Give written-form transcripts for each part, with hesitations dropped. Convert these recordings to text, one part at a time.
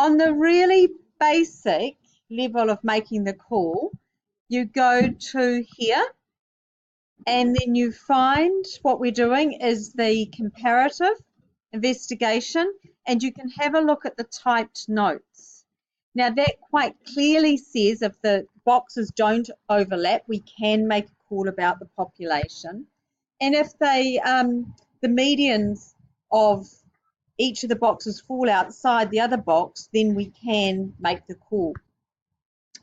On the really basic level of making the call, you go to here and then you find what we're doing is the comparative investigation, and you can have a look at the typed notes. Now that quite clearly says if the boxes don't overlap, we can make a call about the population. And if they, the medians of each of the boxes fall outside the other box, then we can make the call.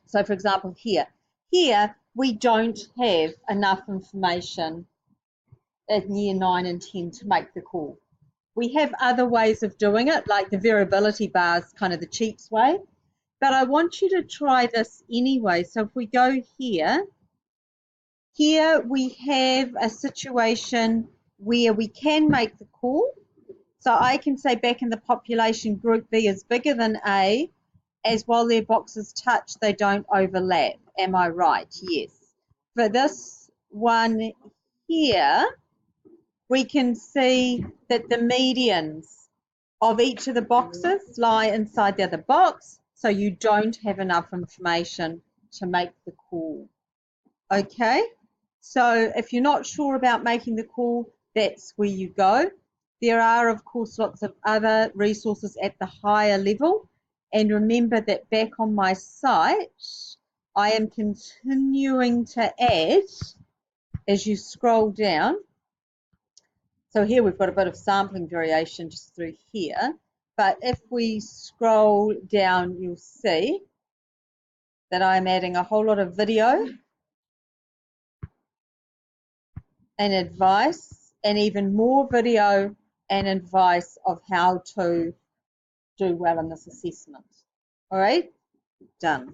So for example, here we don't have enough information in year 9 and 10 to make the call. We have other ways of doing it, like the variability bar is kind of the cheap's way, but I want you to try this anyway. So if we go here we have a situation where we can make the call. So I can say back in the population, group B is bigger than A, as while their boxes touch, they don't overlap. Am I right? Yes. For this one here, we can see that the medians of each of the boxes lie inside the other box, so you don't have enough information to make the call. Okay, so if you're not sure about making the call, that's where you go. There are, of course, lots of other resources at the higher level. And remember that back on my site, I am continuing to add as you scroll down. So here we've got a bit of sampling variation just through here. But if we scroll down, you'll see that I'm adding a whole lot of video and advice, and even more video and advice of how to do well in this assessment. All right, done.